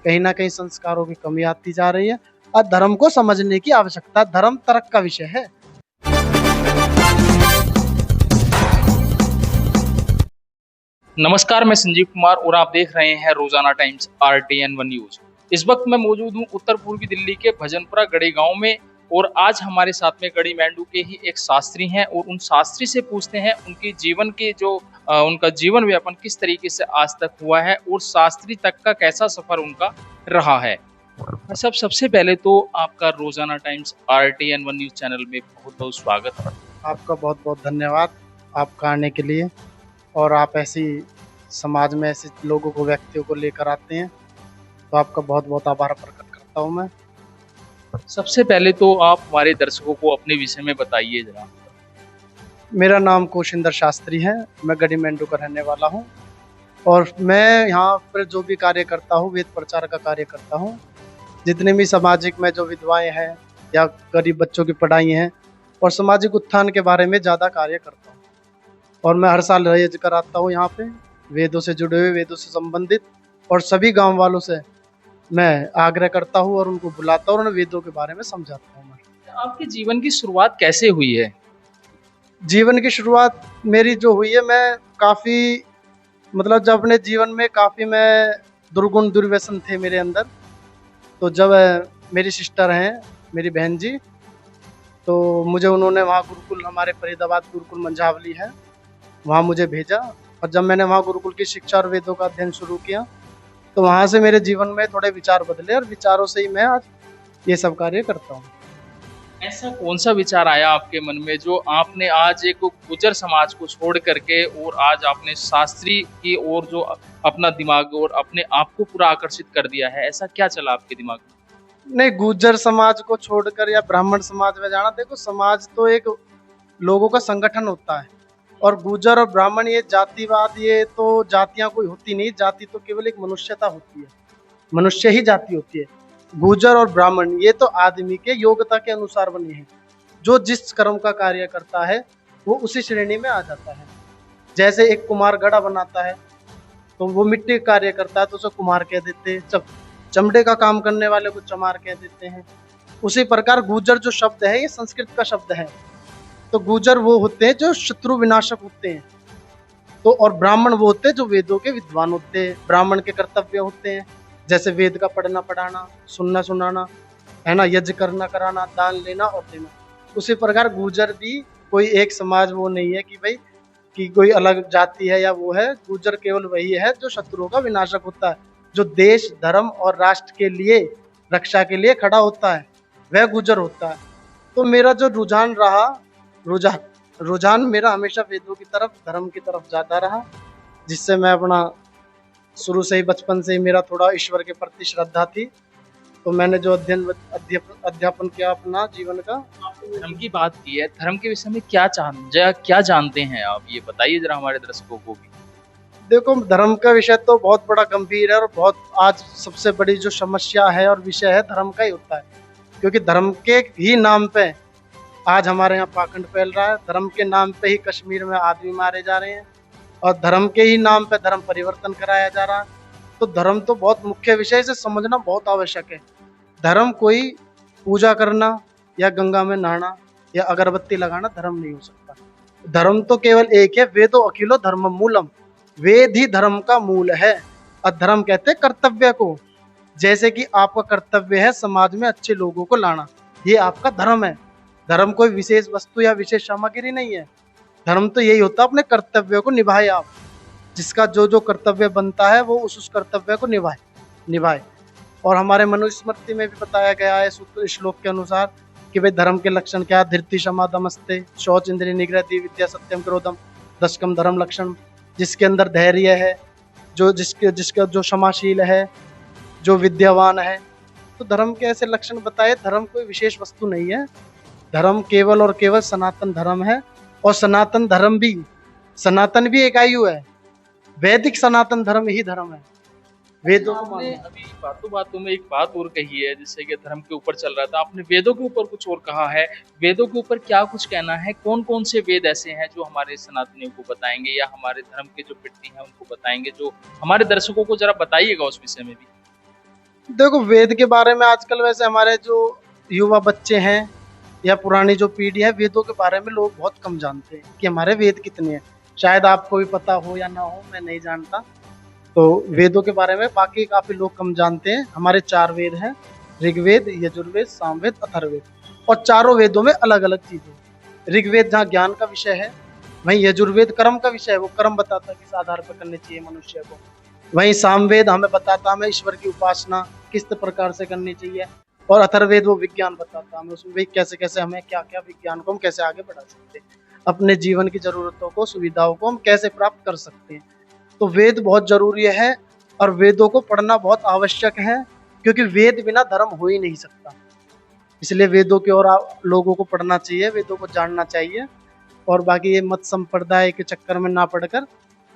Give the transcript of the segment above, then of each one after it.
कहीं ना कहीं संस्कारों की कमी आती जा रही है और धर्म को समझने की आवश्यकता। धर्म तर्क का विषय है। नमस्कार, मैं संजीव कुमार और आप देख रहे हैं रोजाना टाइम्स RTN1 न्यूज। इस वक्त मैं मौजूद हूं उत्तर पूर्वी दिल्ली के भजनपुरा गढ़ी गांव में और आज हमारे साथ में गढ़ी मेंढू के ही एक शास्त्री हैं और उन शास्त्री से पूछते हैं उनके जीवन के जो उनका जीवन व्यापन किस तरीके से आज तक हुआ है और शास्त्री तक का कैसा सफर उनका रहा है। सबसे पहले तो आपका रोजाना टाइम्स RTN1 न्यूज चैनल में बहुत बहुत स्वागत है। आपका बहुत बहुत धन्यवाद आपका आने के लिए, और आप ऐसी समाज में ऐसे लोगों को, व्यक्तियों को लेकर आते हैं, तो आपका बहुत बहुत आभार प्रकट करता हूँ मैं। सबसे पहले तो आप हमारे दर्शकों को अपने विषय में बताइए जरा। मेरा नाम कौशिंदर शास्त्री है, मैं गढ़ी मेंढू का रहने वाला हूँ और मैं यहाँ पर जो भी कार्य करता हूँ, वेद प्रचार का कार्य करता हूँ। जितने भी सामाजिक में जो विधवाएं हैं या गरीब बच्चों की पढ़ाई हैं और सामाजिक उत्थान के बारे में ज़्यादा कार्य करता हूँ। और मैं हर साल रयज कराता हूँ यहाँ पे, वेदों से जुड़े हुए, वेदों से संबंधित, और सभी गांव वालों से मैं आग्रह करता हूँ और उनको बुलाता हूँ और उन्हें वेदों के बारे में समझाता हूँ। मैं आपके जीवन की शुरुआत कैसे हुई है? जीवन की शुरुआत मेरी जो हुई है, मैं काफ़ी मतलब जब अपने जीवन में काफ़ी मैं दुर्गुण दुर्व्यसन थे मेरे अंदर। तो जब मेरी सिस्टर हैं, मेरी बहन जी, तो मुझे उन्होंने वहाँ गुरुकुल, हमारे फरीदाबाद गुरुकुल मंझावली है, वहाँ मुझे भेजा। और जब मैंने वहाँ गुरुकुल की शिक्षा और वेदों का अध्ययन शुरू किया, तो वहाँ से मेरे जीवन में थोड़े विचार बदले और विचारों से ही मैं आज ये सब कार्य करता हूँ। ऐसा कौन सा विचार आया आपके मन में जो आपने आज एक गुर्जर समाज को छोड़ करके और आज आपने शास्त्री की ओर जो अपना दिमाग और अपने आप को पूरा आकर्षित कर दिया है? ऐसा क्या चला आपके दिमाग में? नहीं, गुर्जर समाज को छोड़कर या ब्राह्मण समाज में जाना, देखो समाज तो एक लोगों का संगठन होता है, और गुर्जर और ब्राह्मण ये जातिवाद, ये तो जातियां कोई होती नहीं। जाति तो केवल एक मनुष्यता होती है, मनुष्य ही जाति होती है। गुर्जर और ब्राह्मण ये तो आदमी के योग्यता के अनुसार बने हैं। जो जिस कर्म का कार्य करता है वो उसी श्रेणी में आ जाता है। जैसे एक कुम्हार घड़ा बनाता है, तो वो मिट्टी का कार्य करता है तो उसे कुम्हार कह देते हैं। चमड़े का काम करने वाले को चमार कह देते हैं। उसी प्रकार गुर्जर जो शब्द है, ये संस्कृत का शब्द है। तो गुर्जर वो होते हैं जो शत्रु विनाशक होते हैं, तो और ब्राह्मण वो होते हैं जो वेदों के विद्वान होते हैं। ब्राह्मण के कर्तव्य होते हैं जैसे वेद का पढ़ना पढ़ाना, सुनना सुनाना, है ना, यज्ञ करना कराना, दान लेना और देना। उसी प्रकार गुर्जर भी कोई एक समाज वो नहीं है कि भाई कि कोई अलग जाति है या वो है। गुर्जर केवल वही है जो शत्रुओं का विनाशक होता है, जो देश, धर्म और राष्ट्र के लिए, रक्षा के लिए खड़ा होता है, वह गुर्जर होता है। तो मेरा जो रुझान रहा, रुझान मेरा हमेशा वेदों की तरफ, धर्म की तरफ जाता रहा, जिससे मैं अपना शुरू से ही, बचपन से ही मेरा थोड़ा ईश्वर के प्रति श्रद्धा थी। तो मैंने जो अध्यापन किया अपना जीवन का। आपने धर्म की बात की है, धर्म के विषय में क्या जानते हैं आप, ये बताइए जरा हमारे दर्शकों को भी। देखो, धर्म का विषय तो बहुत बड़ा गंभीर है और बहुत आज सबसे बड़ी जो समस्या है और विषय है, धर्म का ही होता है। क्योंकि धर्म के ही नाम पे आज हमारे यहाँ पाखंड फैल रहा है। धर्म के नाम पे ही कश्मीर में आदमी मारे जा रहे हैं और धर्म के ही नाम पे धर्म परिवर्तन कराया जा रहा है। तो धर्म तो बहुत मुख्य विषय, से समझना बहुत आवश्यक है। धर्म कोई पूजा करना या गंगा में नहाना या अगरबत्ती लगाना धर्म नहीं हो सकता। धर्म तो केवल एक है, वेदो अखिलो धर्म मूलम। वेद ही धर्म का मूल है। अधर्म कहते हैं कर्तव्य को। जैसे कि आपका कर्तव्य है समाज में अच्छे लोगों को लाना, ये आपका धर्म है। धर्म कोई विशेष वस्तु या विशेष सामग्री नहीं है। धर्म तो यही होता है, अपने कर्तव्य को निभाए आप। जिसका जो जो कर्तव्य बनता है वो उस कर्तव्य को निभाए। और हमारे मनुस्मृति में भी बताया गया है सूत्र श्लोक के अनुसार कि भाई धर्म के लक्षण क्या है। धृति क्षमा दमस्ते, शौच इंद्रिय निग्रह, विद्या सत्यम क्रोधम, दशकम धर्म लक्षण। जिसके अंदर धैर्य है, जो जिसका जो क्षमाशील है, जो विद्यावान है, तो धर्म के ऐसे लक्षण बताए। धर्म कोई विशेष वस्तु नहीं है। धर्म केवल और केवल सनातन धर्म है। और सनातन धर्म भी, सनातन भी एक आयु है। वैदिक सनातन धर्म ही धर्म है। वेदों को आपने अभी बातों में एक बात और कही है, जिससे कि धर्म के ऊपर चल रहा था, आपने वेदों के ऊपर कुछ और कहा है। वेदों के ऊपर क्या कुछ कहना है? कौन कौन से वेद ऐसे हैं जो हमारे सनातनियों को बताएंगे या हमारे धर्म के जो पितृ हैं उनको बताएंगे, जो हमारे दर्शकों को जरा बताइएगा उस विषय में भी। देखो वेद के बारे में आजकल वैसे हमारे जो युवा बच्चे हैं या पुरानी जो पीढ़ी है, वेदों के बारे में लोग बहुत कम जानते हैं कि हमारे वेद कितने हैं। शायद आपको भी पता हो या ना हो, मैं नहीं जानता। तो वेदों के बारे में बाकी काफी लोग कम जानते हैं। हमारे 4 वेद हैं, ऋग्वेद, यजुर्वेद, सामवेद, अथर्ववेद। और चारों वेदों में अलग अलग चीजें। ऋग्वेद जहाँ ज्ञान का विषय है, वहीं यजुर्वेद कर्म का विषय है, वो कर्म बताता है किस आधार पर करने चाहिए मनुष्य को। वहीं सामवेद हमें बताता हमें ईश्वर की उपासना किस प्रकार से करनी चाहिए। और अथर्ववेद वो विज्ञान बताता हमें, उसमें भी कैसे कैसे हमें क्या क्या विज्ञान को हम कैसे आगे बढ़ा सकते हैं, अपने जीवन की जरूरतों को सुविधाओं को हम कैसे प्राप्त कर सकते हैं। तो वेद बहुत जरूरी है और वेदों को पढ़ना बहुत आवश्यक है, क्योंकि वेद बिना धर्म हो ही नहीं सकता। इसलिए वेदों की ओर लोगों को पढ़ना चाहिए, वेदों को जानना चाहिए। और बाकी ये मत संप्रदाय के चक्कर में ना पड़कर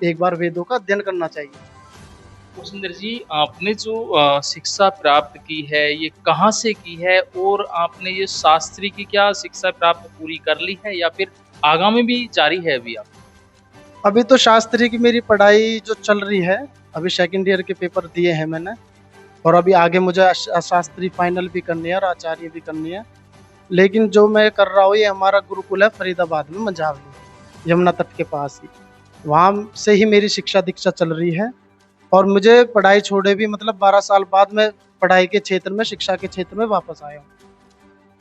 एक बार वेदों का अध्ययन करना चाहिए। तो सुंदर जी, आपने जो शिक्षा प्राप्त की है ये कहाँ से की है, और आपने ये शास्त्री की क्या शिक्षा प्राप्त पूरी कर ली है या फिर आगामी भी जारी है अभी आप? अभी तो शास्त्री की मेरी पढ़ाई जो चल रही है, अभी सेकंड ईयर के पेपर दिए हैं मैंने। और अभी आगे मुझे शास्त्री फाइनल भी करनी है और आचार्य भी करनी है। लेकिन जो मैं कर रहा हूँ, ये हमारा गुरुकुल है फरीदाबाद में, मंझावली, यमुना तट के पास ही। वहाँ से ही मेरी शिक्षा दीक्षा चल रही है। और मुझे पढ़ाई छोड़े भी मतलब 12 साल बाद मैं पढ़ाई के क्षेत्र में, शिक्षा के क्षेत्र में वापस आया हूँ।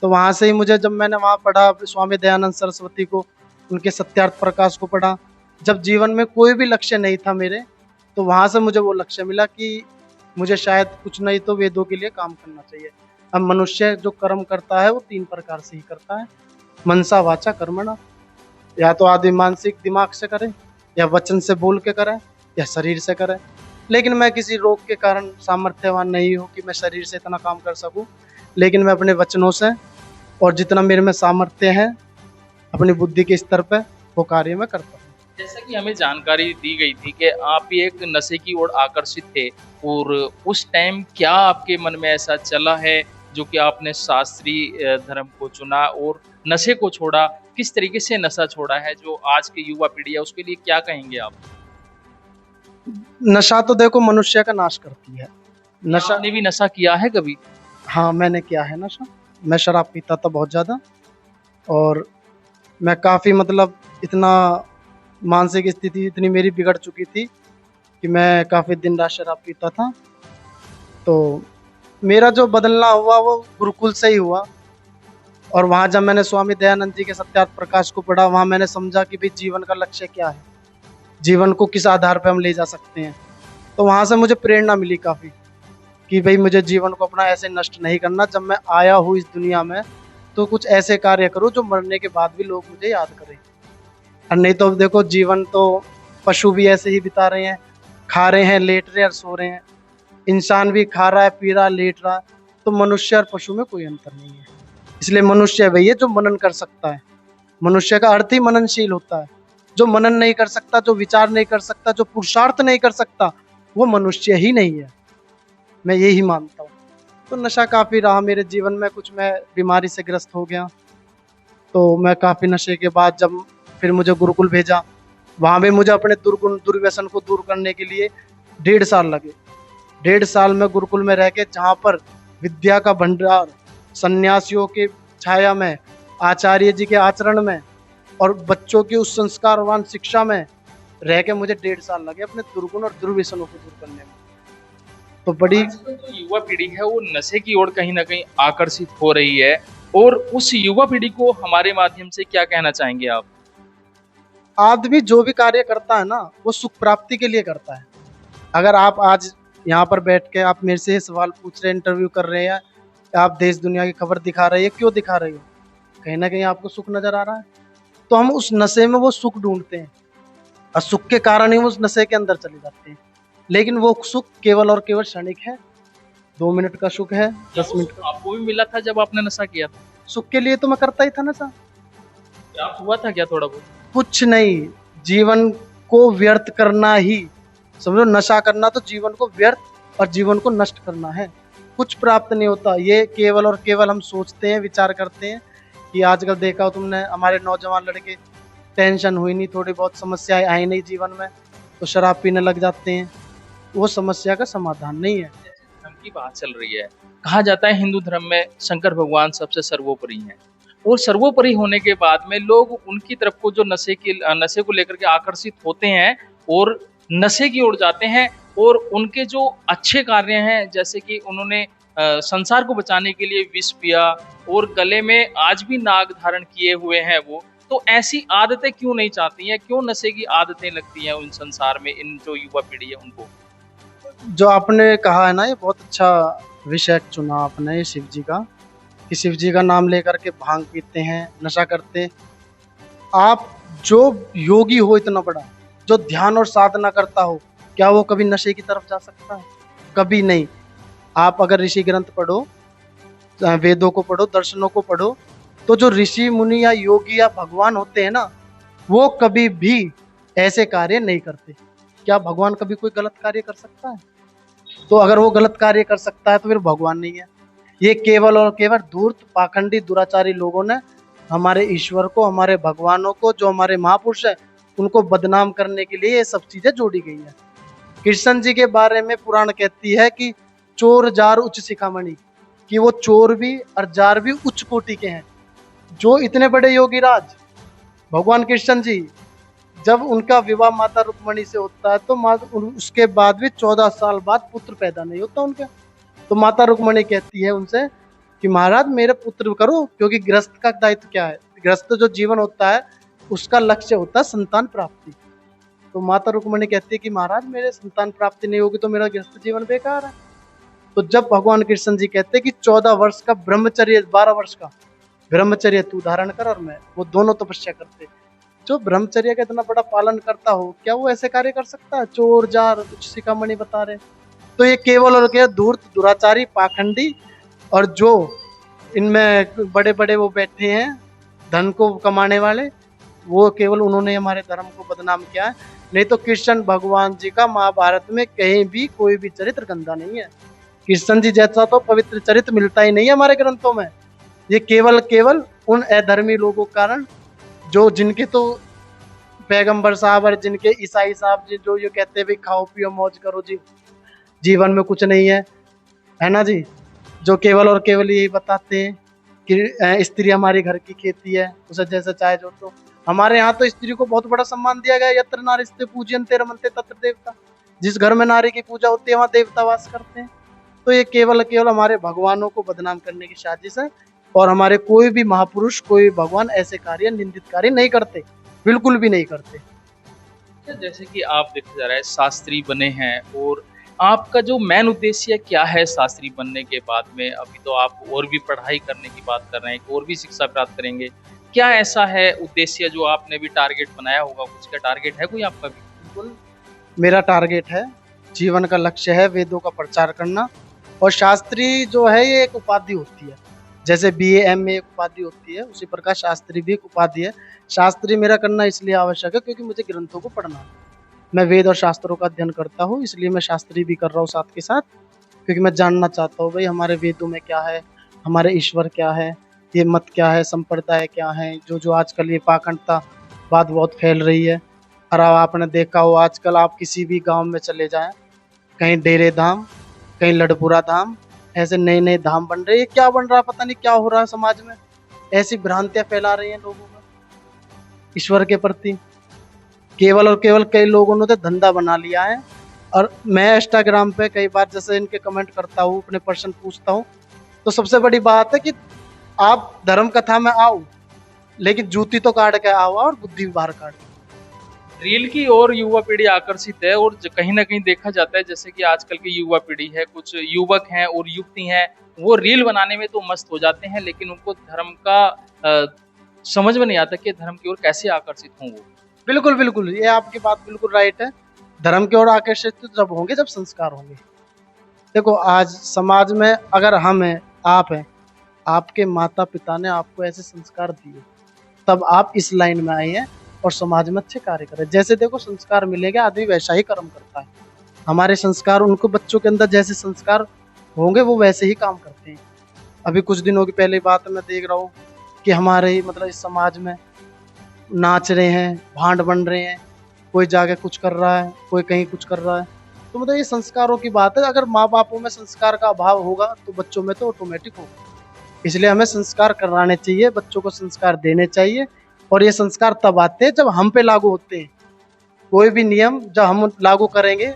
तो वहाँ से ही मुझे, जब मैंने वहाँ पढ़ा स्वामी दयानंद सरस्वती को, उनके सत्यार्थ प्रकाश को पढ़ा, जब जीवन में कोई भी लक्ष्य नहीं था मेरे, तो वहाँ से मुझे वो लक्ष्य मिला कि मुझे शायद कुछ नहीं तो वेदों के लिए काम करना चाहिए। अब मनुष्य जो कर्म करता है वो 3 प्रकार से ही करता है, मनसा वाचा कर्मणा। या तो आदमी मानसिक दिमाग से करे, या वचन से बोल के करे, या शरीर से करे। लेकिन मैं किसी रोग के कारण सामर्थ्यवान नहीं हूँ कि मैं शरीर से इतना काम कर सकूँ। लेकिन मैं अपने वचनों से और जितना मेरे में सामर्थ्य है अपनी बुद्धि के स्तर पे, वो कार्य मैं करता हूँ। जैसा कि हमें जानकारी दी गई थी कि आप भी एक नशे की ओर आकर्षित थे, और उस टाइम क्या आपके मन में ऐसा चला है जो कि आपने शास्त्रीय धर्म को चुना और नशे को छोड़ा? किस तरीके से नशा छोड़ा है जो आज की युवा पीढ़ी है उसके लिए क्या कहेंगे आप? नशा तो देखो मनुष्य का नाश करती है। नशा, आपने भी नशा किया है कभी? हाँ मैंने किया है नशा। मैं शराब पीता था बहुत ज़्यादा। और मैं काफ़ी मतलब इतना मानसिक स्थिति इतनी मेरी बिगड़ चुकी थी कि मैं काफ़ी दिन रात शराब पीता था। तो मेरा जो बदलना हुआ वो गुरुकुल से ही हुआ। और वहाँ जब मैंने स्वामी दयानंद जी के सत्यार्थ प्रकाश को पढ़ा, वहाँ मैंने समझा कि भाई जीवन का लक्ष्य क्या है, जीवन को किस आधार पर हम ले जा सकते हैं। तो वहाँ से मुझे प्रेरणा मिली काफ़ी कि भाई मुझे जीवन को अपना ऐसे नष्ट नहीं करना। जब मैं आया हूँ इस दुनिया में, तो कुछ ऐसे कार्य करूँ जो मरने के बाद भी लोग मुझे याद करें। और नहीं तो देखो, जीवन तो पशु भी ऐसे ही बिता रहे हैं, खा रहे हैं, लेट रहे हैं और सो रहे हैं। इंसान भी खा रहा है, पी रहा है, लेट रहा है। तो मनुष्य और पशु में कोई अंतर नहीं है। इसलिए मनुष्य वही है जो मनन कर सकता है। मनुष्य का अर्थ ही मननशील होता है। जो मनन नहीं कर सकता, जो विचार नहीं कर सकता, जो पुरुषार्थ नहीं कर सकता, वो मनुष्य ही नहीं है। मैं यही मानता हूँ। तो नशा काफ़ी रहा मेरे जीवन में। कुछ मैं बीमारी से ग्रस्त हो गया, तो मैं काफ़ी नशे के बाद जब फिर मुझे गुरुकुल भेजा, वहाँ भी मुझे अपने दुर्गुण दुर्व्यसन को दूर करने के लिए 1.5 साल लगे। 1.5 साल में गुरुकुल में रह के, जहाँ पर विद्या का भंडार, सन्यासियों की छाया में, आचार्य जी के आचरण में और बच्चों की उस संस्कारवान शिक्षा में रह के मुझे 1.5 साल लगे अपने दुर्गुण और दुर्व्यसनों को दूर करने में। तो बड़ी आजकल जो युवा पीढ़ी है वो नशे की ओर कहीं ना कहीं आकर्षित हो रही है, और उस युवा पीढ़ी को हमारे माध्यम से क्या कहना चाहेंगे आप? आदमी जो भी कार्य करता है ना, वो सुख प्राप्ति के लिए करता है। अगर आप आज यहाँ पर बैठ के आप मेरे से ये सवाल पूछ रहे हैं, इंटरव्यू कर रहे हैं, आप देश दुनिया की खबर दिखा रहे हैं, क्यों दिखा रहे हो? कहीं ना कहीं आपको सुख नजर आ रहा है। तो हम उस नशे में वो सुख ढूंढते हैं और सुख के कारण ही उस नशे के अंदर चले जाते हैं। लेकिन वो सुख केवल और केवल क्षणिक है। 2 मिनट का सुख है, क्या 10 वो मिनट सुख का आपको भी मिला था जब आपने नशा किया था? सुख के लिए तो मैं करता ही था नशा। क्या हुआ था क्या थोड़ा बहुत? कुछ नहीं, जीवन को व्यर्थ करना ही समझो। नशा करना तो जीवन को व्यर्थ और जीवन को नष्ट करना है। कुछ प्राप्त नहीं होता। ये केवल और केवल हम सोचते हैं, विचार करते हैं कि आजकल देखा हो तुमने, हमारे नौजवान लड़के टेंशन हुई नहीं, थोड़ी बहुत समस्याएं आई नहीं जीवन में, तो शराब पीने लग जाते हैं। वो समस्या का समाधान नहीं है। धर्म की बात चल रही है। कहा जाता है हिंदू धर्म में शंकर भगवान सबसे सर्वोपरि हैं और सर्वोपरि होने के बाद में लोग उनकी तरफ को जो नशे को लेकर के आकर्षित होते हैं और नशे की ओर जाते हैं और उनके जो अच्छे कार्य हैं, जैसे कि उन्होंने संसार को बचाने के लिए विष पिया और गले में आज भी नाग धारण किए हुए हैं वो, तो ऐसी आदतें क्यों नहीं चाहती हैं, क्यों नशे की आदतें लगती हैं उन संसार में, इन जो युवा पीढ़ी है उनको? जो आपने कहा है ना, ये बहुत अच्छा विषय चुना आपने, ये शिव जी का, कि शिव जी का नाम लेकर के भांग पीते हैं, नशा करते हैं। आप जो योगी हो इतना बड़ा, जो ध्यान और साधना करता हो, क्या वो कभी नशे की तरफ जा सकता है? कभी नहीं। आप अगर ऋषि ग्रंथ पढ़ो, वेदों को पढ़ो, दर्शनों को पढ़ो, तो जो ऋषि मुनि या योगी या भगवान होते हैं ना, वो कभी भी ऐसे कार्य नहीं करते। क्या भगवान कभी कोई गलत कार्य कर सकता है? तो अगर वो गलत कार्य कर सकता है तो फिर भगवान नहीं है। ये केवल और केवल धूर्त, पाखंडी, दुराचारी लोगों ने हमारे ईश्वर को, हमारे भगवानों को, जो हमारे महापुरुष है, उनको बदनाम करने के लिए ये सब चीजें जोड़ी गई है। कृष्ण जी के बारे में पुराण कहती है कि चोर जार उच्च शिखामणि, कि वो चोर भी और जार भी उच्च कोटि के हैं। जो इतने बड़े योगी राज भगवान कृष्ण जी, जब उनका विवाह माता रुक्मणी से होता है तो उसके बाद भी 14 साल बाद पुत्र पैदा नहीं होता उनके। तो माता रुक्मणी कहती है उनसे कि महाराज मेरे पुत्र करो, क्योंकि गृहस्थ का दायित्व क्या है, गृहस्थ जो जीवन होता है उसका लक्ष्य होता है संतान प्राप्ति। तो माता रुक्मणी कहती है कि महाराज मेरे संतान प्राप्ति नहीं होगी तो मेरा गृहस्थ जीवन बेकार है। तो जब भगवान कृष्ण जी कहते हैं कि 14 वर्ष का ब्रह्मचर्य, 12 वर्ष का ब्रह्मचर्य तू धारण कर और मैं, वो दोनों तपस्या करते। जो ब्रह्मचर्य का इतना बड़ा पालन करता हो, क्या वो ऐसे कार्य कर सकता है? चोर जार उच्च शिखामणि बता रहे। तो ये केवल और केवल धूर्त, दुराचारी, पाखंडी, और जो इनमें बड़े बड़े वो बैठे हैं धन को कमाने वाले, वो केवल उन्होंने हमारे धर्म को बदनाम किया है। नहीं तो कृष्ण भगवान जी का महाभारत में कहीं भी कोई भी चरित्र गंदा नहीं है। कृष्ण जी जैसा तो पवित्र चरित्र मिलता ही नहीं है हमारे ग्रंथों में। ये केवल केवल उन अधर्मी लोगों के कारण, जो जिनके तो पैगंबर साहब और जिनके ईसाई साहब जी जो ये कहते हैं भाई खाओ पियो मौज करो जी, जीवन में कुछ नहीं है ना जी, जो केवल और केवल यही बताते हैं कि स्त्री हमारी घर की खेती है, उसे जैसे चाहे जो। तो हमारे यहाँ तो स्त्री को बहुत बड़ा सम्मान दिया गया, यत्र नारीस्ते पूज्यन्ते रमन्ते तत्र देवता। जिस घर में नारी की पूजा होती है वहाँ देवता वास करते हैं। तो ये केवल केवल हमारे भगवानों को बदनाम करने की साजिश है, और हमारे कोई भी महापुरुष, कोई भगवान ऐसे कार्य, निंदित कार्य नहीं करते, बिल्कुल भी नहीं करते। जैसे कि आप देखा जा रहा है शास्त्री बने हैं, और आपका जो मेन उद्देश्य क्या है शास्त्री बनने के बाद में? अभी तो आप और भी पढ़ाई करने की बात कर रहे हैं, और भी शिक्षा प्राप्त करेंगे, क्या ऐसा है उद्देश्य जो आपने भी टारगेट बनाया होगा? कुछ का टारगेट है कोई आपका भी? बिल्कुल, मेरा टारगेट है, जीवन का लक्ष्य है वेदों का प्रचार करना। और शास्त्री जो है ये एक उपाधि होती है, जैसे BA MA एक उपाधि होती है, उसी प्रकार शास्त्री भी एक उपाधि है। शास्त्री मेरा करना इसलिए आवश्यक है क्योंकि मुझे ग्रंथों को पढ़ना है। मैं वेद और शास्त्रों का अध्ययन करता हूँ, इसलिए मैं शास्त्री भी कर रहा हूँ साथ के साथ, क्योंकि मैं जानना चाहता हूँ भाई हमारे वेदों में क्या है, हमारे ईश्वर क्या है, ये मत क्या है, संप्रदाय क्या है। जो आजकल ये पाखंडता बात बहुत फैल रही है। और आपने देखा हो आजकल आप किसी भी गाँव में चले जाएं, कहीं डेरे धाम, कहीं लड़पुरा धाम, ऐसे नए नए धाम बन रहे हैं। क्या बन रहा है पता नहीं, क्या हो रहा है समाज में, ऐसी भ्रांतियां फैला रही हैं लोगों में ईश्वर के प्रति। केवल और केवल कई लोगों ने तो धंधा बना लिया है। और मैं इंस्टाग्राम पे कई बार जैसे इनके कमेंट करता हूँ, अपने प्रश्न पूछता हूँ, तो सबसे बड़ी बात है कि आप धर्म कथा में आओ, लेकिन जूती तो काट के आओ और बुद्धि भी बाहर काट के। रील की ओर युवा पीढ़ी आकर्षित है, और कहीं ना कहीं देखा जाता है जैसे कि आजकल की युवा पीढ़ी है, कुछ युवक हैं और युवती हैं, वो रील बनाने में तो मस्त हो जाते हैं, लेकिन उनको धर्म का समझ में नहीं आता कि धर्म की ओर कैसे आकर्षित हों वो। बिल्कुल बिल्कुल, ये आपकी बात बिल्कुल राइट है। धर्म की ओर आकर्षित तो जब होंगे जब संस्कार होंगे। देखो आज समाज में अगर हम हैं, आप हैं, आपके माता पिता ने आपको ऐसे संस्कार दिए, तब आप इस लाइन में आए हैं और समाज में अच्छे कार्य करें। जैसे देखो संस्कार मिलेंगे, आदमी वैसा ही कर्म करता है। हमारे संस्कार उनको, बच्चों के अंदर जैसे संस्कार होंगे वो वैसे ही काम करते हैं। अभी कुछ दिनों की पहले बात मैं देख रहा हूँ कि हमारे मतलब इस समाज में नाच रहे हैं, भांड बन रहे हैं, कोई जाके कुछ कर रहा है, कोई कहीं कुछ कर रहा है। तो मतलब ये संस्कारों की बात है। अगर माँ बापों में संस्कार का अभाव होगा तो बच्चों में तो ऑटोमेटिक होगा। इसलिए हमें संस्कार कराने चाहिए, बच्चों को संस्कार देने चाहिए। और ये संस्कार तब आते हैं जब हम पे लागू होते हैं। कोई भी नियम जब हम लागू करेंगे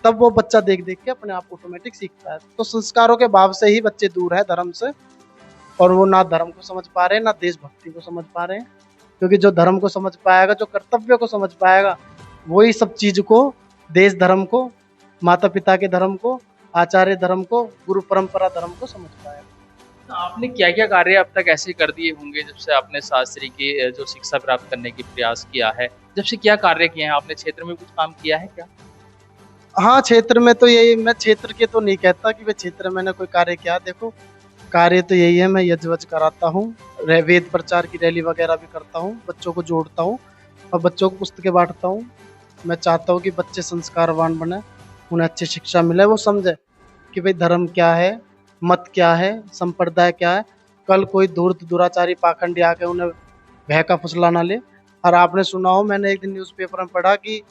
तब वो बच्चा देख देख के अपने आप ऑटोमेटिक सीखता है। तो संस्कारों के भाव से ही बच्चे दूर है धर्म से, और वो ना धर्म को समझ पा रहे हैं ना देशभक्ति को समझ पा रहे हैं। क्योंकि जो धर्म को समझ पाएगा, जो कर्तव्य को समझ पाएगा, वही सब चीज को, देश धर्म को, माता पिता के धर्म को, आचार्य धर्म को, गुरु परंपरा धर्म को समझ पाएगा। तो आपने क्या-क्या कार्य अब तक ऐसे कर दिए होंगे जब से आपने शास्त्री की जो शिक्षा प्राप्त करने की प्रयास किया है? जब से क्या कार्य किए हैं आपने? क्षेत्र में कुछ काम किया है क्या? हाँ, क्षेत्र में तो यही, मैं क्षेत्र के तो नहीं कहता कि वे क्षेत्र में मैंने कोई कार्य किया। देखो, कार्य तो यही है, मैं यज्ञ-वज्ञ कराता हूँ, वेद प्रचार की रैली वगैरह भी करता हूँ, बच्चों को जोड़ता हूँ और बच्चों को पुस्तकें बाँटता हूँ। मैं चाहता हूँ कि बच्चे संस्कारवान बने, उन्हें अच्छी शिक्षा मिले, वो समझे कि भाई धर्म क्या है, मत क्या है, संप्रदाय क्या है। कल कोई धूर्त दुराचारी पाखंडी आके उन्हें बहका फुसला ना ले। और आपने सुना हो, मैंने एक दिन न्यूज़पेपर में पढ़ा कि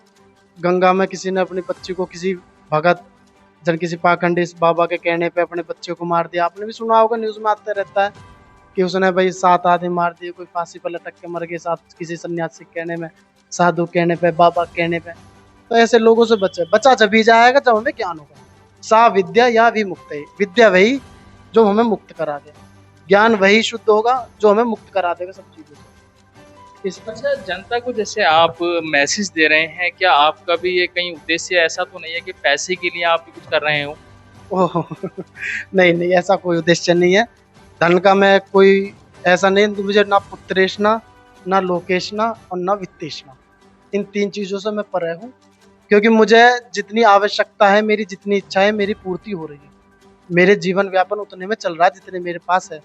गंगा में किसी ने अपनी बच्ची को, किसी भगत जन, किसी पाखंडी इस बाबा के कहने पे अपने बच्चे को मार दिया। आपने भी सुना होगा, न्यूज़ में आते रहता है कि उसने भाई 7 आदमी मार दिए, कोई फांसी पर लटक के मर गए, साथ किसी सन्यासी के कहने में, साधु के कहने पे, बाबा के कहने पे। तो ऐसे लोगों से बचा जब ही जाएगा जब हमें ज्ञान होगा। सा विद्या या विमुक्त है, विद्या वही जो हमें मुक्त करा दे, ज्ञान वही शुद्ध होगा जो हमें मुक्त करा देगा सब चीजों से। इस अच्छा, जनता को जैसे आप मैसेज दे रहे हैं, क्या आपका भी ये कहीं उद्देश्य ऐसा तो नहीं है कि पैसे के लिए आप भी कुछ कर रहे हो? ओह नहीं नहीं, ऐसा कोई उद्देश्य नहीं है। धन का मैं कोई ऐसा नहीं, मुझे ना पुत्रेशना, ना लोकेशना और ना वित्तेशना, इन 3 चीज़ों से मैं परे हूँ। क्योंकि मुझे जितनी आवश्यकता है, मेरी जितनी इच्छा है, मेरी पूर्ति हो रही है। मेरे जीवन व्यापन उतने में चल रहा है जितने मेरे पास है।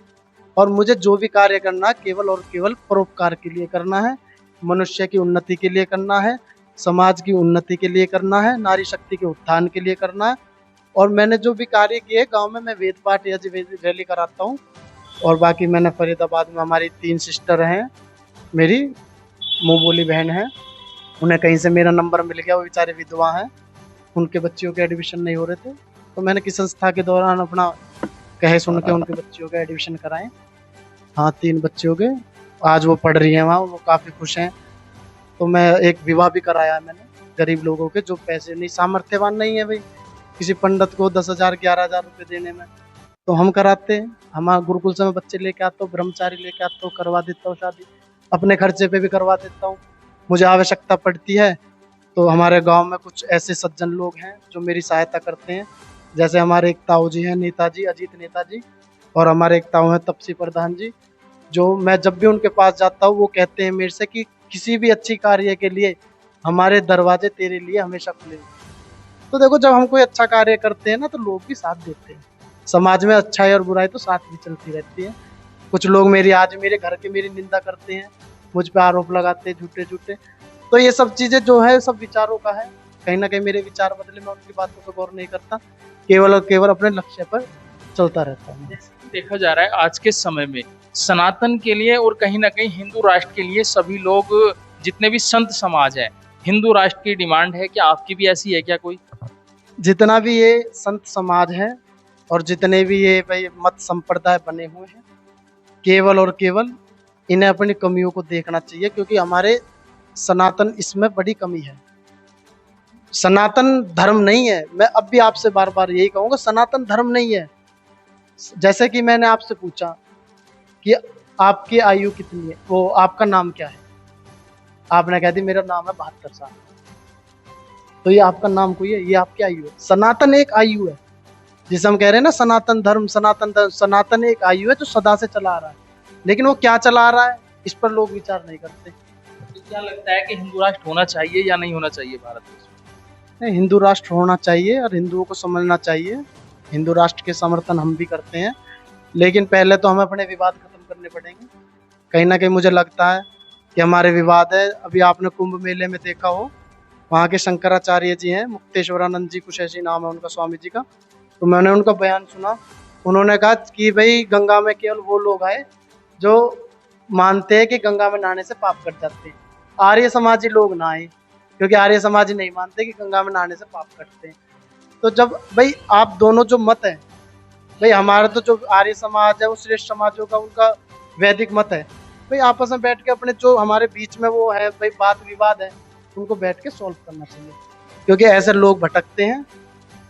और मुझे जो भी कार्य करना है केवल और केवल परोपकार के लिए करना है, मनुष्य की उन्नति के लिए करना है, समाज की उन्नति के लिए करना है, नारी शक्ति के उत्थान के लिए करना है। और मैंने जो भी कार्य किए गाँव में, मैं वेद पाठ या वेद रैली कराता हूँ। और बाकी मैंने फरीदाबाद में, हमारी 3 सिस्टर हैं, मेरी मुँह बोली बहन है, उन्हें कहीं से मेरा नंबर मिल गया, वो बेचारे विधवा हैं, उनके बच्चियों के एडमिशन नहीं हो रहे थे, तो मैंने किसी संस्था के दौरान अपना कहे सुन के उनके बच्चियों के एडमिशन कराए। हाँ, 3 बच्चे हो गए, आज वो पढ़ रही हैं वहाँ, वो काफ़ी खुश हैं। तो मैं एक विवाह भी कराया है मैंने, गरीब लोगों के, जो पैसे नहीं, सामर्थ्यवान नहीं है भाई किसी पंडित को 10,000 11,000 रुपये देने में, तो हम कराते हैं। हमारा गुरुकुल से मैं बच्चे लेके आता हूँ, ब्रह्मचारी लेके आता हूँ, करवा देता हूँ शादी, अपने खर्चे पे भी करवा देता हूँ। मुझे आवश्यकता पड़ती है तो हमारे गांव में कुछ ऐसे सज्जन लोग हैं जो मेरी सहायता करते हैं। जैसे हमारे एक ताऊ जी हैं, नेताजी, अजीत नेताजी, और हमारे एक ताऊ हैं तपसी प्रधान जी, जो मैं जब भी उनके पास जाता हूँ वो कहते हैं मेरे से कि किसी भी अच्छी कार्य के लिए हमारे दरवाजे तेरे लिए हमेशा खुले हैं। तो देखो, जब हम कोई अच्छा कार्य करते हैं ना तो लोग भी साथ देते हैं। समाज में अच्छाई और बुराई तो साथ भी चलती रहती है। कुछ लोग मेरी, आज मेरे घर के मेरी निंदा करते हैं, मुझ पे आरोप लगाते हैं झूठे झूठे। तो ये सब चीज़ें जो है सब विचारों का है। कहीं ना कहीं मेरे विचार बदले, मैं उनकी बातों पर गौर नहीं करता, केवल और केवल अपने लक्ष्य पर चलता रहता हूँ। जैसे कि देखा जा रहा है आज के समय में सनातन के लिए और कहीं ना कहीं हिंदू राष्ट्र के लिए सभी लोग, जितने भी संत समाज है, हिंदू राष्ट्र की डिमांड है। क्या आपकी भी ऐसी है क्या कोई? जितना भी ये संत समाज है और जितने भी ये भाई मत संप्रदाय बने हुए हैं, केवल और केवल इन्हें अपनी कमियों को देखना चाहिए, क्योंकि हमारे सनातन इसमें बड़ी कमी है। सनातन धर्म नहीं है। मैं अब भी आपसे बार बार यही कहूँगा, सनातन धर्म नहीं है। जैसे कि मैंने आपसे पूछा कि आपकी आयु कितनी है, वो आपका नाम क्या है, आपने कह दी मेरा नाम है 72 साल, तो ये आपका नाम कोई है? ये आपकी आयु है। सनातन एक आयु है, जिसे हम कह रहे हैं ना सनातन धर्म, सनातन धर्म। सनातन एक आयु है जो सदा से चला आ रहा है, लेकिन वो क्या चला रहा है इस पर लोग विचार नहीं करते। तो क्या लगता है कि हिंदू राष्ट्र होना चाहिए या नहीं होना चाहिए भारत देश में? नहीं, हिंदू राष्ट्र होना चाहिए और हिंदुओं को समझना चाहिए। हिंदू राष्ट्र के समर्थन हम भी करते हैं, लेकिन पहले तो हमें अपने विवाद खत्म करने पड़ेंगे। कहीं ना कहीं मुझे लगता है कि हमारे विवाद है। अभी आपने कुंभ मेले में देखा हो, वहाँ के शंकराचार्य जी हैं, मुक्तेश्वरानंद जी कुछ ऐसी नाम है उनका, स्वामी जी का। तो मैंने उनका बयान सुना, उन्होंने कहा कि भाई गंगा में केवल वो लोग आए जो मानते हैं कि गंगा में नहाने से पाप कट जाते हैं, आर्य समाजी लोग ना आए, क्योंकि आर्य समाजी नहीं मानते कि गंगा में नहाने से पाप कटते हैं। तो जब भाई आप दोनों जो मत है, भाई हमारा तो जो आर्य समाज है वो श्रेष्ठ समाजों का उनका वैदिक मत है, भाई आपस में बैठ के अपने जो हमारे बीच में वो है भाई वाद विवाद है उनको बैठ के सॉल्व करना चाहिए, क्योंकि ऐसे लोग भटकते हैं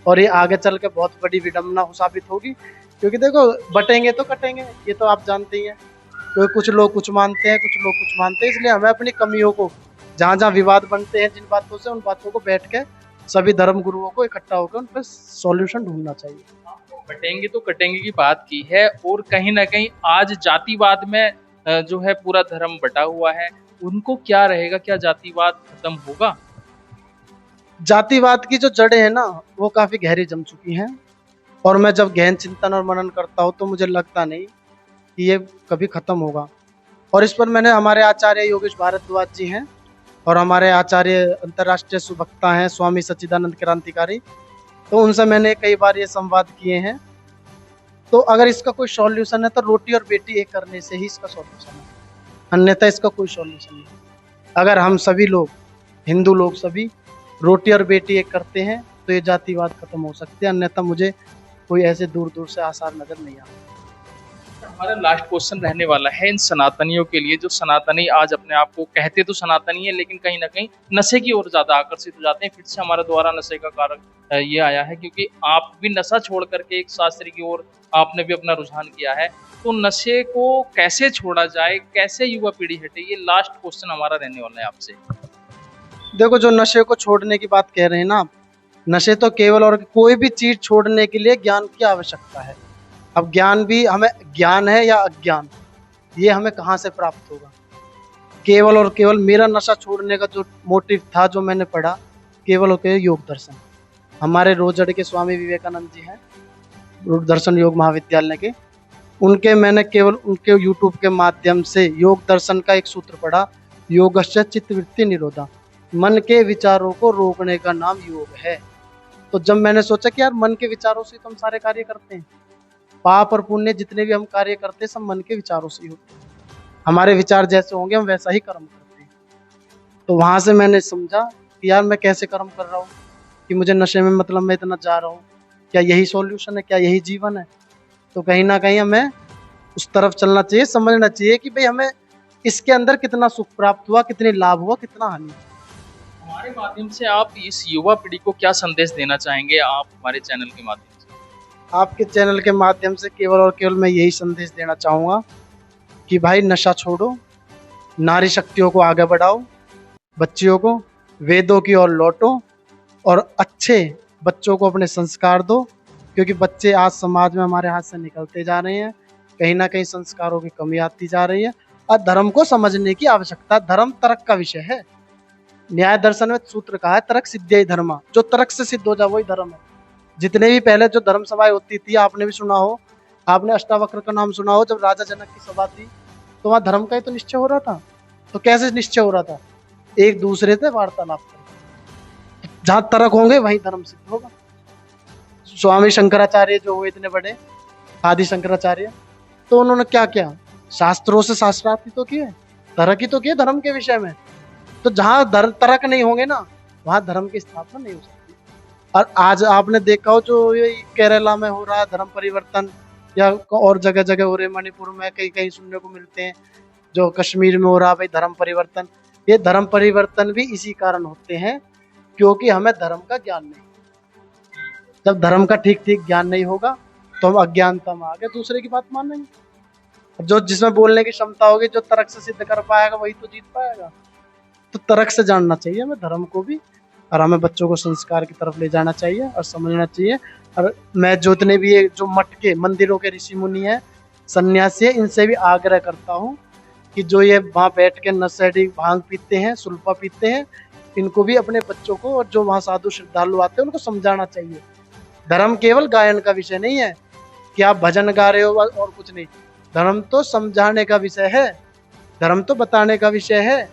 और ये आगे चल के बहुत बड़ी विडंबना साबित होगी। क्योंकि देखो बटेंगे तो कटेंगे, ये तो आप जानते ही हैं, क्योंकि कुछ लोग कुछ मानते हैं, कुछ लोग कुछ मानते हैं, इसलिए हमें अपनी कमियों को, जहाँ जहाँ विवाद बनते हैं जिन बातों से, उन बातों को बैठ के सभी धर्म गुरुओं को इकट्ठा होकर उन पर सॉल्यूशन ढूंढना चाहिए। बटेंगे तो कटेंगे की बात की है, और कहीं ना कहीं आज जातिवाद में जो है पूरा धर्म बटा हुआ है, उनको क्या रहेगा, क्या जातिवाद खत्म होगा? जातिवाद की जो जड़ें हैं ना वो काफी गहरी जम चुकी हैं, और मैं जब गहन चिंतन और मनन करता हूँ तो मुझे लगता नहीं कि ये कभी खत्म होगा। और इस पर मैंने, हमारे आचार्य योगेश भारद्वाज जी हैं और हमारे आचार्य अंतर्राष्ट्रीय सुभक्ता हैं स्वामी सच्चिदानंद क्रांतिकारी, तो उनसे मैंने कई बार ये संवाद किए हैं। तो अगर इसका कोई सॉल्यूशन है तो रोटी और बेटी एक करने से ही इसका सॉल्यूशन है, अन्यथा इसका कोई सॉल्यूशन नहीं। अगर हम सभी लोग, हिंदू लोग सभी रोटी और बेटी एक करते हैं तो ये जातिवाद खत्म हो सकते हैं, अन्यथा मुझे कोई ऐसे दूर दूर से आसार नजर नहीं आता। हमारा लास्ट क्वेश्चन रहने वाला है इन सनातनियों के लिए, जो सनातनी आज अपने आप को कहते तो सनातनी है लेकिन कहीं ना कहीं नशे की ओर ज्यादा आकर्षित हो जाते हैं। फिर से हमारा द्वारा नशे का कारण ये आया है, क्योंकि आप भी नशा छोड़ करके एक शास्त्री की ओर आपने भी अपना रुझान किया है। तो नशे को कैसे छोड़ा जाए, कैसे युवा पीढ़ी हटे, ये लास्ट क्वेश्चन हमारा रहने वाला है आपसे। देखो, जो नशे को छोड़ने की बात कह रहे हैं ना आप, नशे तो केवल, और कोई भी चीज छोड़ने के लिए ज्ञान की आवश्यकता है। अब ज्ञान भी, हमें ज्ञान है या अज्ञान, ये हमें कहाँ से प्राप्त होगा? केवल और केवल मेरा नशा छोड़ने का जो मोटिव था, जो मैंने पढ़ा, केवल और केवल योग दर्शन। हमारे रोजड़ के स्वामी विवेकानंद जी हैं, रूप दर्शन योग महाविद्यालय के, उनके मैंने केवल उनके यूट्यूब के माध्यम से योग दर्शन का एक सूत्र पढ़ा, योगस्य चित्तवृत्ति निरोधा, मन के विचारों को रोकने का नाम योग है। तो जब मैंने सोचा कि यार मन के विचारों से तो हम सारे कार्य करते हैं, पाप और पुण्य जितने भी हम कार्य करते हैं सब मन के विचारों से ही होते हैं, हमारे विचार जैसे होंगे हम वैसा ही कर्म करते हैं। तो वहां से मैंने समझा कि यार मैं कैसे कर्म कर रहा हूँ कि मुझे नशे में, मतलब मैं इतना जा रहा हूँ, क्या यही सॉल्यूशन है, क्या यही जीवन है? तो कहीं ना कहीं हमें उस तरफ चलना चाहिए, समझना चाहिए कि भाई हमें इसके अंदर कितना सुख प्राप्त हुआ, कितने लाभ हुआ, कितना हानि। हमारे माध्यम से आप इस युवा पीढ़ी को क्या संदेश देना चाहेंगे, आप हमारे चैनल के माध्यम से? आपके चैनल के माध्यम से केवल और केवल मैं यही संदेश देना चाहूँगा कि भाई नशा छोड़ो, नारी शक्तियों को आगे बढ़ाओ, बच्चियों को वेदों की ओर लौटो, और अच्छे बच्चों को अपने संस्कार दो, क्योंकि बच्चे आज समाज में हमारे हाथ से निकलते जा रहे हैं, कहीं ना कहीं संस्कारों की कमी आती जा रही है, और धर्म को समझने की आवश्यकता। धर्म तर्क का विषय है, न्याय दर्शन में सूत्र कहा है तर्क सिद्ध्यै धर्मा, जो तर्क से सिद्ध हो जाए वही धर्म है। जितने भी पहले जो धर्म सभाएं होती थी, आपने भी सुना हो, आपने अष्टावक्र का नाम सुना हो, जब राजा जनक की सभा थी तो वहां धर्म का ही तो निश्चय हो रहा था। तो कैसे निश्चय हो रहा था? एक दूसरे से वार्तालाप कर, जहां तर्क होंगे वहीं धर्म सिद्ध होगा। स्वामी शंकराचार्य जो हुए इतने बड़े, आदि शंकराचार्य, तो उन्होंने क्या किया? शास्त्रों से शास्त्रार्थ ही तो किए, तर्क ही तो किए धर्म के विषय में। तो जहां तर्क नहीं होंगे ना, वहां धर्म की स्थापना नहीं हो सकती। और आज आपने देखा हो जो ये केरला में हो रहा है धर्म परिवर्तन, या और जगह जगह हो रहे, मणिपुर में कहीं कहीं सुनने को मिलते हैं, जो कश्मीर में हो रहा है भाई धर्म परिवर्तन, ये धर्म परिवर्तन भी इसी कारण होते हैं क्योंकि हमें धर्म का ज्ञान नहीं। जब धर्म का ठीक ठीक ज्ञान नहीं होगा तो हम अज्ञानता में आगे दूसरे की बात मानेंगे। जो जिसमें बोलने की क्षमता होगी, जो तर्क से सिद्ध कर पाएगा वही तो जीत पाएगा। तो तर्क से जानना चाहिए हमें धर्म को भी, और हमें बच्चों को संस्कार की तरफ ले जाना चाहिए और समझना चाहिए। और मैं जितने भी ये जो मठ के मंदिरों के ऋषि मुनि हैं, सन्यासी है, इनसे भी आग्रह करता हूँ कि जो ये वहाँ बैठ के नशेड़ी भांग पीते हैं, सुल्फा पीते हैं, इनको भी अपने बच्चों को, और जो वहाँ साधु श्रद्धालु आते हैं उनको समझाना चाहिए। धर्म केवल गायन का विषय नहीं है कि आप भजन गा रहे हो और कुछ नहीं। धर्म तो समझाने का विषय है, धर्म तो बताने का विषय है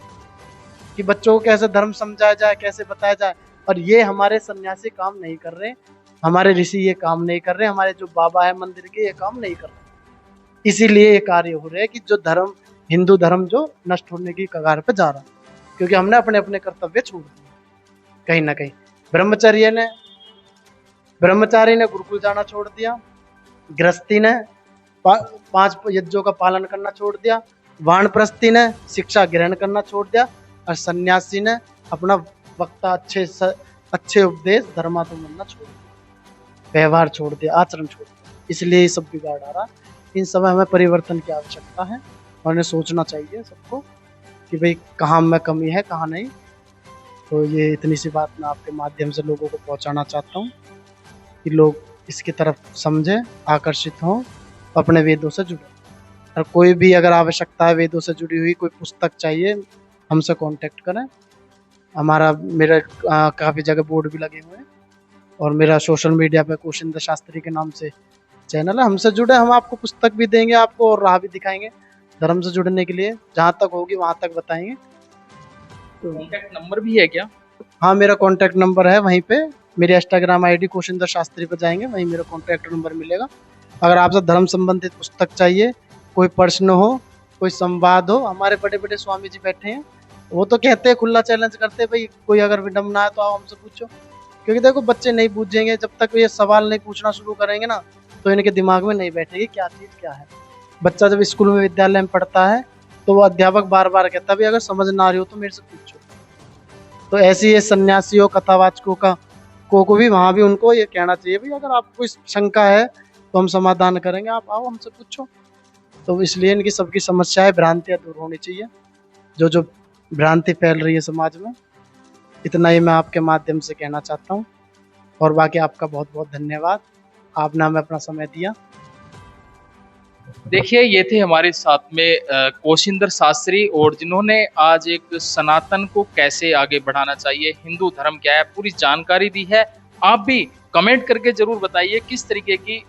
कि बच्चों को कैसे धर्म समझाया जाए, कैसे बताया जाए। और ये हमारे सन्यासी काम नहीं कर रहे, हमारे ऋषि ये काम नहीं कर रहे, हमारे जो बाबा है मंदिर के ये काम नहीं कर रहे। इसीलिए ये कार्य हो रहे हैं कि जो धर्म, हिंदू धर्म जो नष्ट होने की कगार पे जा रहा है, क्योंकि हमने अपने अपने कर्तव्य छोड़ दिए। कहीं ना कहीं ब्रह्मचर्य ने ब्रह्मचारी ने गुरुकुल जाना छोड़ दिया, गृहस्थी ने 5 यज्ञों का पालन करना छोड़ दिया, वानप्रस्थी ने शिक्षा ग्रहण करना छोड़ दिया, और सन्यासी ने अपना वक्ता अच्छे उपदेश धर्मात्म बनना छोड़ दिया, व्यवहार छोड़ दिया, आचरण छोड़ दिया। इसलिए ये सब बिगाड़ आ रहा। इन समय हमें परिवर्तन की आवश्यकता है और इन्हें सोचना चाहिए सबको कि भाई कहाँ में कमी है, कहाँ नहीं। तो ये इतनी सी बात मैं आपके माध्यम से लोगों को पहुंचाना चाहता हूँ कि लोग इसकी तरफ समझें, आकर्षित हों, अपने वेदों से जुड़े। और कोई भी अगर आवश्यकता है वेदों से जुड़ी हुई कोई पुस्तक चाहिए, हमसे कांटेक्ट करें। मेरे काफ़ी जगह बोर्ड भी लगे हुए हैं और मेरा सोशल मीडिया पे कोशिंद्र शास्त्री के नाम से चैनल है। हमसे जुड़े, हम आपको पुस्तक भी देंगे आपको और राह भी दिखाएंगे धर्म से जुड़ने के लिए, जहाँ तक होगी वहाँ तक बताएंगे। तो कॉन्टैक्ट नंबर भी है क्या? हाँ, मेरा कॉन्टैक्ट नंबर है वहीं पे, मेरी इंस्टाग्राम आईडी कोशिंद्र शास्त्री पे जाएंगे, वहीं मेरा कॉन्टैक्ट नंबर मिलेगा। अगर आपसे धर्म संबंधित पुस्तक चाहिए, कोई प्रश्न हो, कोई संवाद हो, हमारे बड़े बड़े स्वामी जी बैठे हैं, वो तो कहते हैं, खुला चैलेंज करते हैं, भाई कोई अगर विडम्बना है तो आप हमसे पूछो। क्योंकि देखो बच्चे नहीं पूछेंगे, जब तक ये सवाल नहीं पूछना शुरू करेंगे ना तो इनके दिमाग में नहीं बैठेगी क्या चीज़ क्या है। बच्चा जब स्कूल में विद्यालय में पढ़ता है तो वो अध्यापक बार बार कहता है, भाई अगर समझ ना आ रही हो तो मेरे से पूछो। तो ऐसे ये सन्यासियों, कथावाचकों को भी वहाँ भी उनको ये कहना चाहिए, भाई अगर आपको कोई शंका है तो हम समाधान करेंगे, आप आओ हमसे पूछो। तो इसलिए इनकी सबकी समस्याएं, भ्रांतियाँ दूर होनी चाहिए, जो भ्रांति फैल रही है समाज में। इतना ही मैं आपके माध्यम से कहना चाहता हूँ और बाकी आपका बहुत बहुत धन्यवाद, आपने हमें अपना समय दिया। देखिए, ये थे हमारे साथ में कोशिंद्र शास्त्री, और जिन्होंने आज एक सनातन को कैसे आगे बढ़ाना चाहिए, हिंदू धर्म क्या है, पूरी जानकारी दी है। आप भी कमेंट करके जरूर बताइए किस तरीके की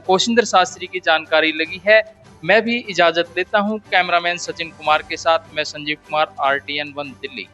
कोशिंद्र शास्त्री की जानकारी लगी है। मैं भी इजाजत लेता हूं। कैमरामैन सचिन कुमार के साथ मैं संजीव कुमार, RTN 1 दिल्ली।